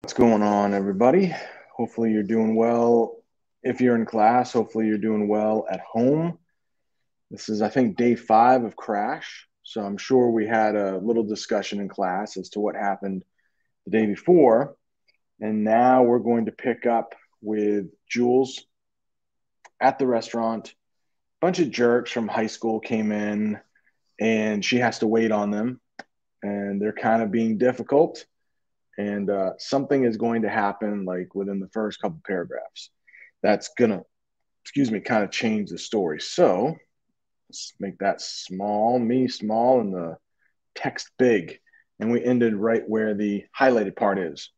What's going on, everybody? Hopefully, you're doing well. If you're in class, hopefully, you're doing well at home. This is, I think, day 5 of Crash. So I'm sure we had a little discussion in class as to what happened the day before. And now we're going to pick up with Jules at the restaurant. A bunch of jerks from high school came in, and she has to wait on them. And they're kind of being difficult. And something is going to happen like within the first couple paragraphs that's gonna, kind of change the story. So let's make that small, me small, and the text big. And we ended right where the highlighted part is.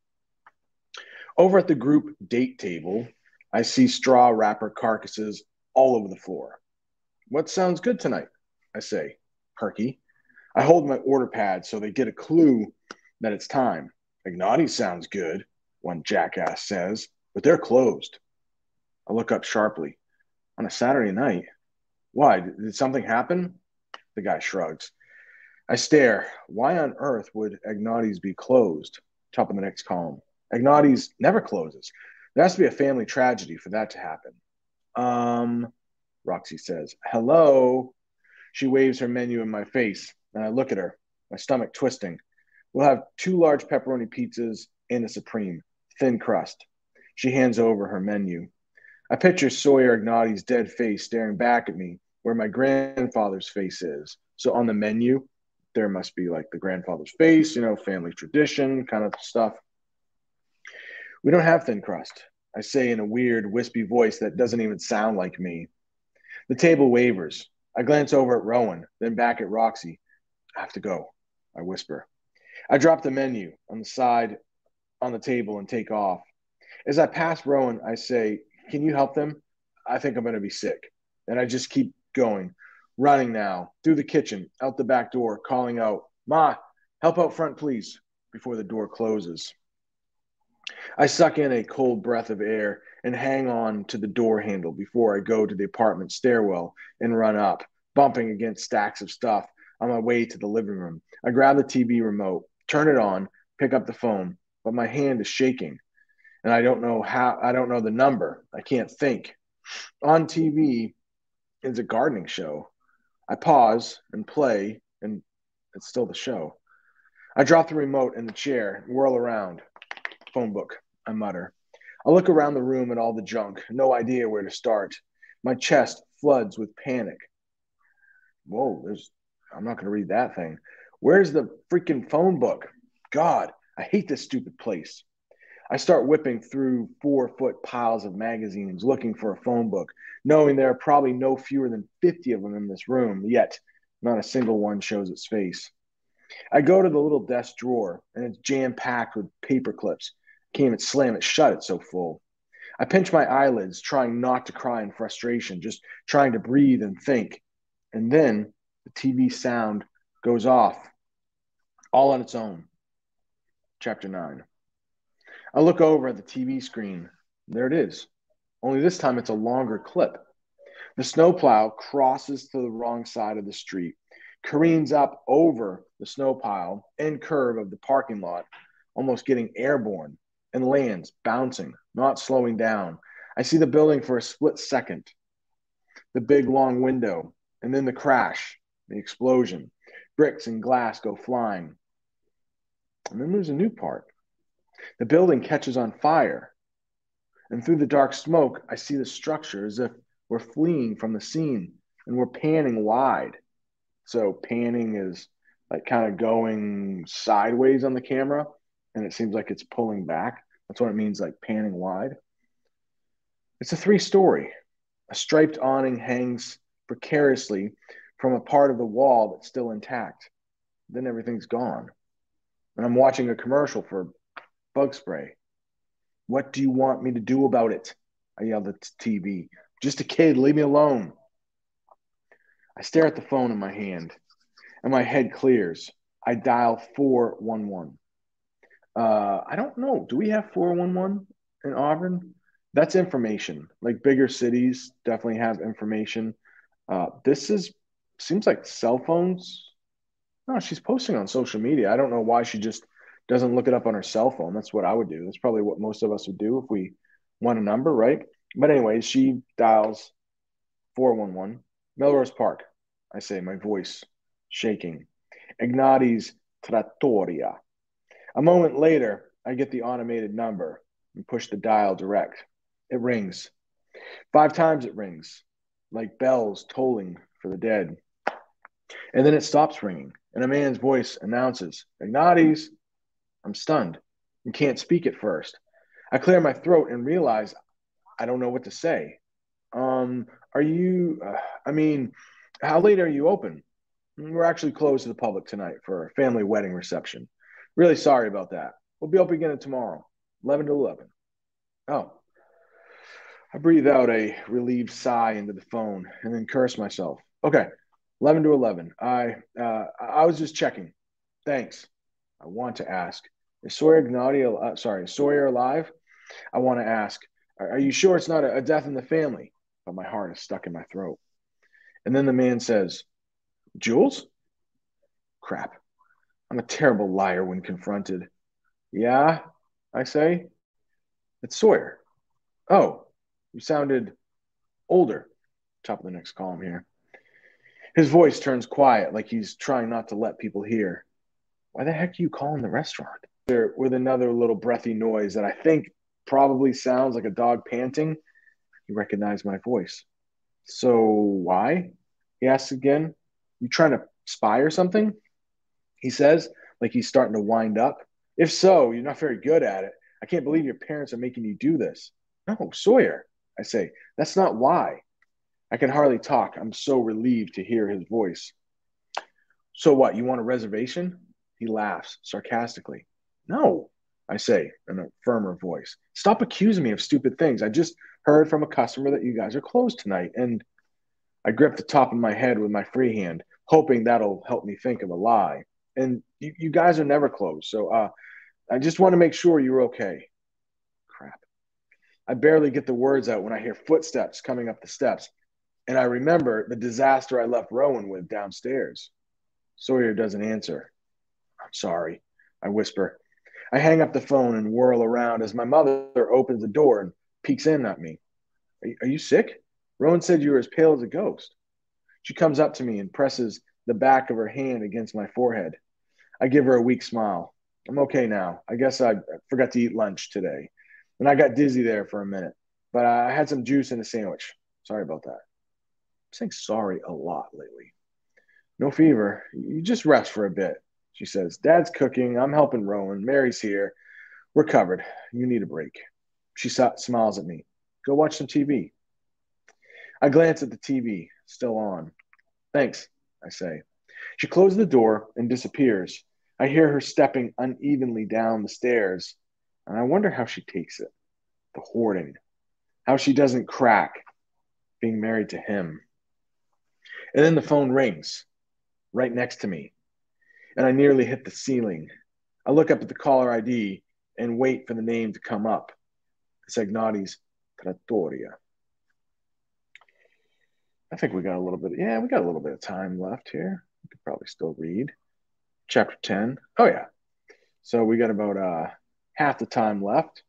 Over at the group date table, I see straw wrapper carcasses all over the floor. What sounds good tonight? I say, perky. I hold my order pad so they get a clue that it's time. Ignati sounds good, one jackass says, but they're closed. I look up sharply. On a Saturday night? Why? Did something happen? The guy shrugs. I stare. Why on earth would Ignati's be closed? Top of the next column. Ignati's never closes. There has to be a family tragedy for that to happen. Roxy says. Hello? She waves her menu in my face, and I look at her, my stomach twisting. We'll have 2 large pepperoni pizzas and a Supreme, thin crust. She hands over her menu. I picture Sawyer Ignati's dead face staring back at me where my grandfather's face is. So on the menu, there must be like the grandfather's face, family tradition kind of stuff. We don't have thin crust, I say in a weird, wispy voice that doesn't even sound like me. The table wavers. I glance over at Rowan, then back at Roxy. I have to go, I whisper. I drop the menu on the side on the table and take off. As I pass Rowan, I say, can you help them? I think I'm going to be sick. And I just keep going, running now, through the kitchen, out the back door, calling out, Ma, help out front, please, before the door closes. I suck in a cold breath of air and hang on to the door handle before I go to the apartment stairwell and run up, bumping against stacks of stuff on my way to the living room. I grab the TV remote, turn it on, pick up the phone, but my hand is shaking. And I don't know the number. I can't think. On TV is a gardening show. I pause and play, and it's still the show. I drop the remote in the chair and whirl around. Phone book, I mutter. I look around the room at all the junk, no idea where to start. My chest floods with panic. Whoa, I'm not going to read that thing. Where's the freaking phone book? God, I hate this stupid place. I start whipping through 4-foot piles of magazines looking for a phone book, knowing there are probably no fewer than 50 of them in this room, yet not a single one shows its face. I go to the little desk drawer, and it's jam-packed with paper clips. Can't even slam it shut, it's so full. I pinch my eyelids, trying not to cry in frustration, just trying to breathe and think. And then the TV sound goes off, all on its own. Chapter 9. I look over at the TV screen. There it is. Only this time it's a longer clip. The snowplow crosses to the wrong side of the street, careens up over the snow pile and curve of the parking lot, almost getting airborne, and lands, bouncing, not slowing down. I see the building for a split second, the big long window, and then the crash, the explosion. Bricks and glass go flying. And then there's a new part. The building catches on fire, and through the dark smoke, I see the structure as if we're fleeing from the scene and we're panning wide. So panning is like kind of going sideways on the camera, and it seems like it's pulling back. That's what it means, like panning wide. It's a 3-story. A striped awning hangs precariously from a part of the wall that's still intact. Then everything's gone. And I'm watching a commercial for bug spray. What do you want me to do about it? I yelled at the TV. Just a kid, leave me alone. I stare at the phone in my hand, and my head clears. I dial 411. I don't know. Do we have 411 in Auburn? That's information. Like bigger cities definitely have information. This seems like cell phones. No, she's posting on social media. I don't know why she just Doesn't look it up on her cell phone. That's what I would do. That's probably what most of us would do if we want a number, right? But anyway, she dials 411. Melrose Park, I say, my voice shaking. Ignati's Trattoria. A moment later, I get the automated number and push the dial direct. It rings. 5 times it rings, like bells tolling for the dead. And then it stops ringing, and a man's voice announces, Ignati's. I'm stunned and can't speak at first. I clear my throat and realize I don't know what to say. Are you, I mean, how late are you open? We're actually closed to the public tonight for a family wedding reception. Really sorry about that. We'll be open again tomorrow, 11 to 11. Oh, I breathe out a relieved sigh into the phone and then curse myself. Okay, 11 to 11. I was just checking. Thanks. I want to ask, is Sawyer Ignati, is Sawyer alive? I want to ask, are you sure it's not a death in the family? But my heart is stuck in my throat. And then the man says, Jules? Crap. I'm a terrible liar when confronted. Yeah, I say. It's Sawyer. Oh, you sounded older. Top of the next column here. His voice turns quiet, like he's trying not to let people hear. Why the heck are you calling the restaurant? With another little breathy noise that I think probably sounds like a dog panting. He recognized my voice. So why? He asks again. You trying to spy or something? He says, like he's starting to wind up. If so, you're not very good at it. I can't believe your parents are making you do this. No, Sawyer, I say, that's not why. I can hardly talk. I'm so relieved to hear his voice. So what, you want a reservation? He laughs sarcastically. No, I say in a firmer voice. Stop accusing me of stupid things. I just heard from a customer that you guys are closed tonight. And I grip the top of my head with my free hand, hoping that'll help me think of a lie. And you guys are never closed. So I just want to make sure you're okay. Crap. I barely get the words out when I hear footsteps coming up the steps. And I remember the disaster I left Rowan with downstairs. Sawyer doesn't answer. I'm sorry, I whisper. I hang up the phone and whirl around as my mother opens the door and peeks in at me. Are you sick? Rowan said you were as pale as a ghost. She comes up to me and presses the back of her hand against my forehead. I give her a weak smile. I'm okay now. I guess I forgot to eat lunch today. And I got dizzy there for a minute, but I had some juice in a sandwich. Sorry about that. I'm saying sorry a lot lately. No fever. You just rest for a bit, she says. Dad's cooking. I'm helping Rowan. Mary's here. We're covered. You need a break. She smiles at me. Go watch some TV. I glance at the TV, still on. Thanks, I say. She closes the door and disappears. I hear her stepping unevenly down the stairs, and I wonder how she takes it. The hoarding. How she doesn't crack being married to him. And then the phone rings right next to me, and I nearly hit the ceiling. I look up at the caller ID and wait for the name to come up. It's Ignati's Trattoria. I think we got a little bit. Yeah, we got a little bit of time left here. We could probably still read chapter 10. Oh yeah. So we got about half the time left.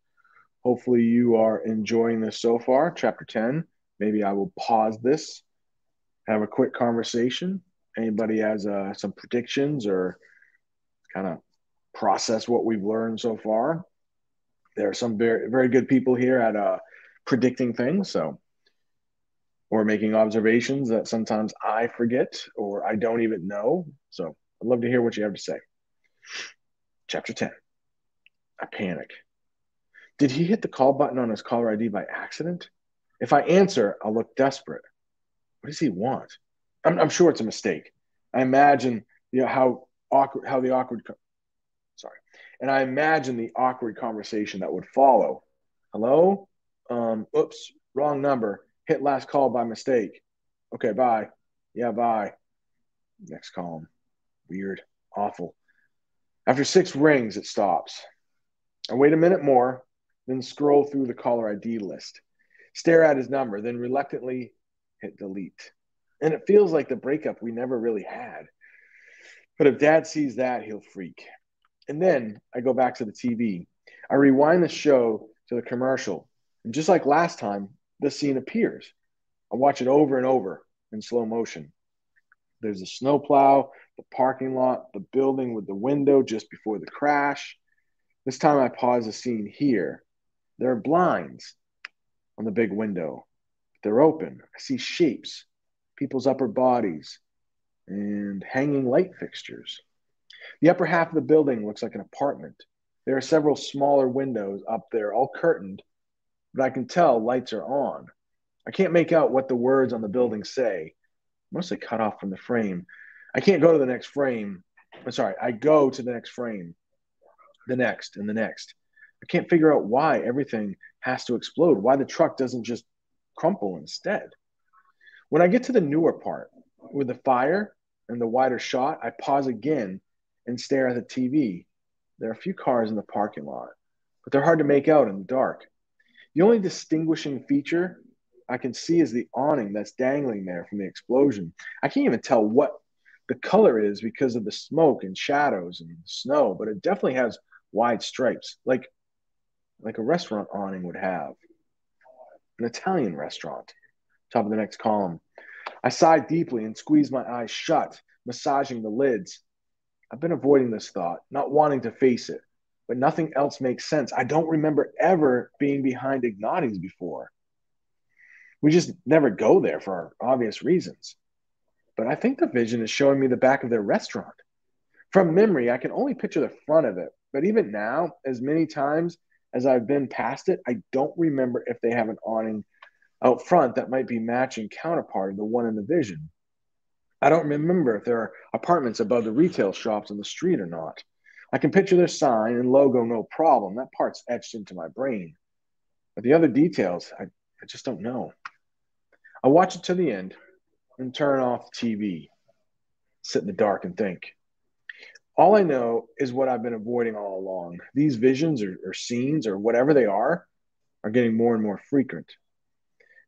Hopefully you are enjoying this so far. Chapter 10. Maybe I will pause this, have a quick conversation. Anybody has some predictions or kind of process what we've learned so far? There are some very, very good people here at predicting things. So, or making observations that sometimes I forget or I don't even know. So I'd love to hear what you have to say. Chapter 10. I panic. Did he hit the call button on his caller ID by accident? If I answer, I'll look desperate. What does he want? I'm sure it's a mistake. I imagine how the awkward sorry. And I imagine the awkward conversation that would follow. Hello? Oops, wrong number. Hit last call by mistake. Okay, bye. Yeah, bye. Next column. Weird. Awful. After 6 rings, it stops. I wait a minute more, then scroll through the caller ID list. Stare at his number, then reluctantly hit delete. And it feels like the breakup we never really had. But if Dad sees that, he'll freak. And then I go back to the TV. I rewind the show to the commercial. And just like last time, the scene appears. I watch it over and over in slow motion. There's a snowplow, the parking lot, the building with the window just before the crash. This time I pause the scene here. There are blinds on the big window. They're open. I see shapes, people's upper bodies, and hanging light fixtures. The upper half of the building looks like an apartment. There are several smaller windows up there, all curtained, but I can tell lights are on. I can't make out what the words on the building say, mostly cut off from the frame. I can't go to the next frame. I'm sorry, I go to the next frame, the next, and the next. I can't figure out why everything has to explode, why the truck doesn't just crumple instead. When I get to the newer part with the fire and the wider shot, I pause again and stare at the TV. There are a few cars in the parking lot, but they're hard to make out in the dark. The only distinguishing feature I can see is the awning that's dangling there from the explosion. I can't even tell what the color is because of the smoke and shadows and snow, but it definitely has wide stripes, like a restaurant awning would have. An Italian restaurant. Top of the next column. I sigh deeply and squeeze my eyes shut, massaging the lids. I've been avoiding this thought, not wanting to face it, but nothing else makes sense. I don't remember ever being behind Ignati's before. We just never go there for obvious reasons. But I think the vision is showing me the back of their restaurant. From memory, I can only picture the front of it. But even now, as many times as I've been past it, I don't remember if they have an awning out front that might be matching counterpart of the one in the vision. I don't remember if there are apartments above the retail shops on the street or not. I can picture their sign and logo, no problem. That part's etched into my brain. But the other details, I just don't know. I watch it to the end and turn off the TV, sit in the dark and think. All I know is what I've been avoiding all along. These visions or scenes or whatever they are getting more and more frequent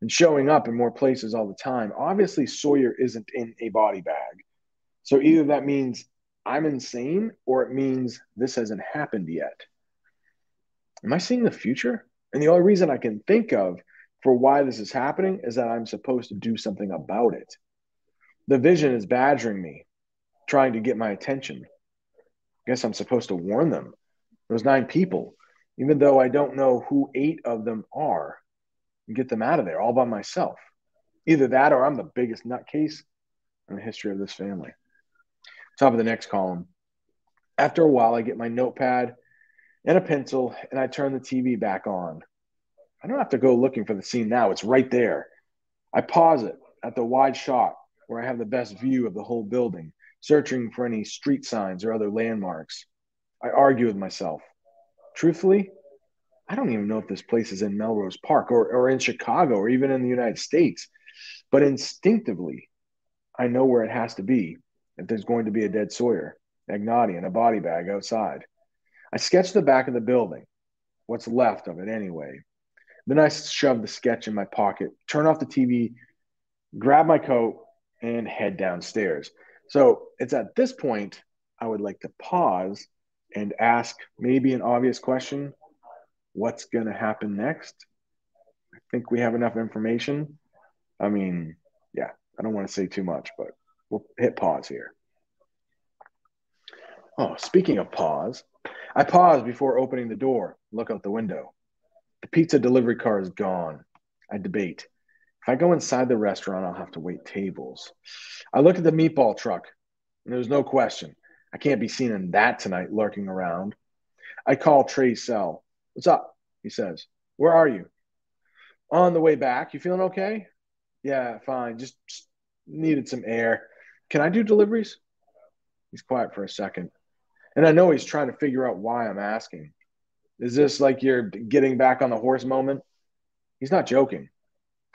and showing up in more places all the time. Obviously, Sawyer isn't in a body bag. So either that means I'm insane or it means this hasn't happened yet. Am I seeing the future? And the only reason I can think of for why this is happening is that I'm supposed to do something about it. The vision is badgering me, trying to get my attention. I guess I'm supposed to warn them. Those 9 people, even though I don't know who 8 of them are, and get them out of there all by myself. Either that or I'm the biggest nutcase in the history of this family. Top of the next column. After a while, I get my notepad and a pencil and I turn the TV back on. I don't have to go looking for the scene now, it's right there. I pause it at the wide shot where I have the best view of the whole building, searching for any street signs or other landmarks. I argue with myself. Truthfully, I don't even know if this place is in Melrose Park or in Chicago or even in the United States, but instinctively, I know where it has to be if there's going to be a dead Sawyer, Ignati, and a body bag outside. I sketch the back of the building, what's left of it anyway. Then I shove the sketch in my pocket, turn off the TV, grab my coat, and head downstairs. So it's at this point I would like to pause and ask maybe an obvious question. What's going to happen next? I think we have enough information. I mean, yeah, I don't want to say too much, but we'll hit pause here. Oh, speaking of pause, I pause before opening the door, look out the window. The pizza delivery car is gone. I debate. If I go inside the restaurant, I'll have to wait tables. I look at the meatball truck, and there's no question. I can't be seen in that tonight lurking around. I call Trey's cell. What's up? He says. Where are you? On the way back. You feeling okay? Yeah, fine. Just needed some air. Can I do deliveries? He's quiet for a second. And I know he's trying to figure out why I'm asking. Is this like you're getting back on the horse moment? He's not joking.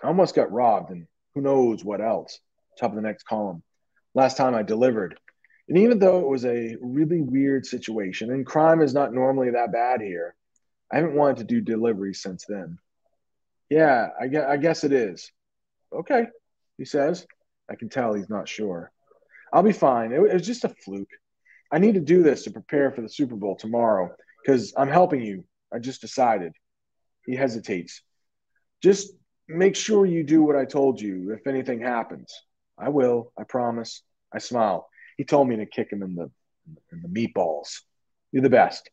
I almost got robbed, and who knows what else. Top of the next column. Last time I delivered. And even though it was a really weird situation, and crime is not normally that bad here, I haven't wanted to do deliveries since then. Yeah, I guess it is. Okay, he says. I can tell he's not sure. I'll be fine. It was just a fluke. I need to do this to prepare for the Super Bowl tomorrow because I'm helping you. I just decided. He hesitates. Just make sure you do what I told you if anything happens. I will, I promise. I smile. He told me to kick him in the meatballs. You're the best.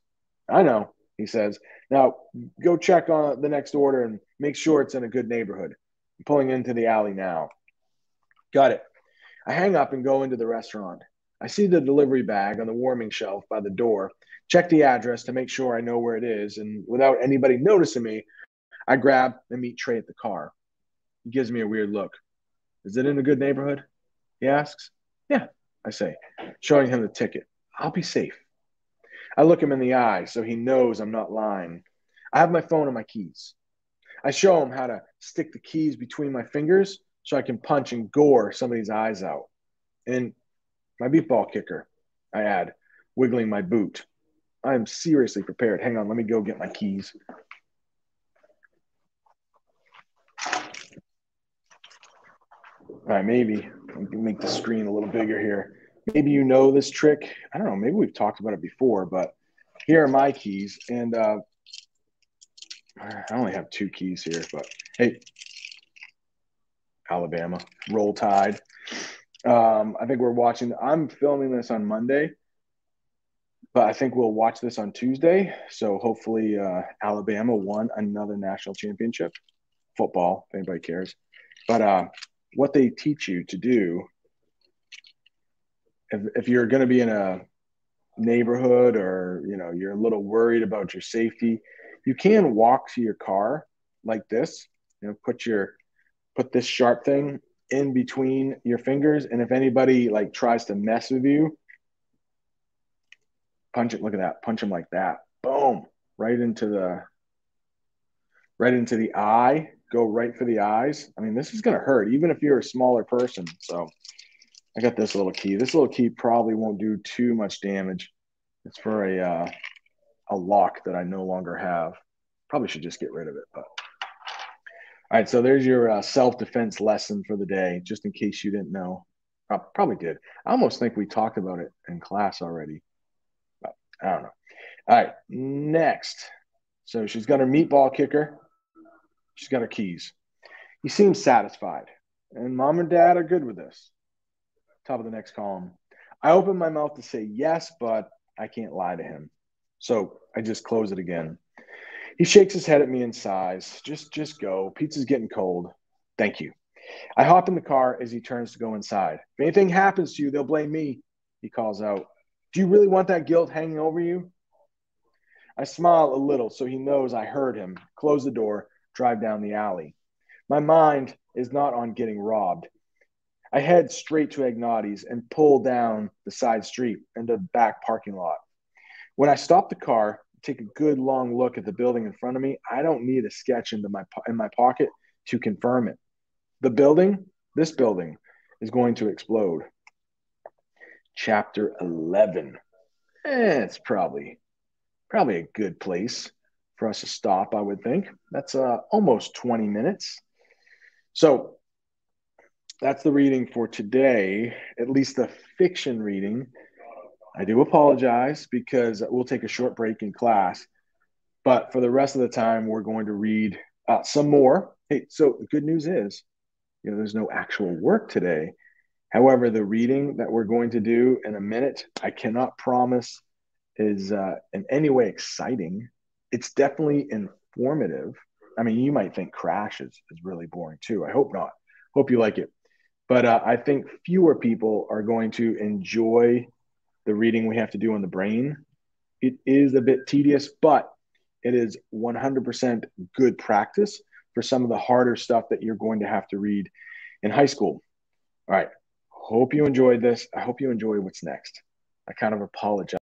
I know, he says. Now go check on the next order and make sure it's in a good neighborhood. I'm pulling into the alley now. Got it. I hang up and go into the restaurant. I see the delivery bag on the warming shelf by the door, check the address to make sure I know where it is, and without anybody noticing me, I grab the meat tray at the car. He gives me a weird look. Is it in a good neighborhood? He asks. Yeah, I say, showing him the ticket. I'll be safe. I look him in the eye so he knows I'm not lying. I have my phone and my keys. I show him how to stick the keys between my fingers so I can punch and gore somebody's eyes out. And my meatball kicker, I add, wiggling my boot. I am seriously prepared. Hang on, let me go get my keys. All right, maybe make the screen a little bigger here. Maybe you know this trick. I don't know. Maybe we've talked about it before, but here are my keys. And I only have 2 keys here, but hey, Alabama, roll tide. I think I'm filming this on Monday, but I think we'll watch this on Tuesday. So hopefully Alabama won another national championship. Football, if anybody cares. But what they teach you to do, if you're going to be in a neighborhood or you're a little worried about your safety, you can walk to your car like this. Put this sharp thing in between your fingers, and if anybody like tries to mess with you, punch it. Look at that. Punch them like that. Boom. Right into the eye. Go right for the eyes. I mean, this is going to hurt, even if you're a smaller person. So I got this little key. This little key probably won't do too much damage. It's for a lock that I no longer have. Probably should just get rid of it. But all right, so there's your self-defense lesson for the day, just in case you didn't know. I probably did. I almost think we talked about it in class already. But I don't know. All right, next. So she's got her meatball kicker. She's got her keys. He seems satisfied, and mom and dad are good with this. Top of the next column. I open my mouth to say yes, but I can't lie to him. So I just close it again. He shakes his head at me and sighs. Just go. Pizza's getting cold. Thank you. I hop in the car as he turns to go inside. If anything happens to you, they'll blame me, he calls out. Do you really want that guilt hanging over you? I smile a little so he knows I heard him, close the door, drive down the alley. My mind is not on getting robbed. I head straight to Agnotti's and pull down the side street into the back parking lot. When I stop the car, take a good long look at the building in front of me, I don't need a sketch in my pocket to confirm it. This building is going to explode. Chapter 11. It's probably a good place for us to stop, I would think. That's almost 20 minutes. So that's the reading for today, at least the fiction reading. I do apologize because we'll take a short break in class. But for the rest of the time, we're going to read some more. Hey, so the good news is, there's no actual work today. However, the reading that we're going to do in a minute, I cannot promise is in any way exciting. It's definitely informative. I mean, you might think Crash is really boring too. I hope not. Hope you like it. But I think fewer people are going to enjoy the reading we have to do on the brain. It is a bit tedious, but it is 100% good practice for some of the harder stuff that you're going to have to read in high school. All right. Hope you enjoyed this. I hope you enjoy what's next. I kind of apologize.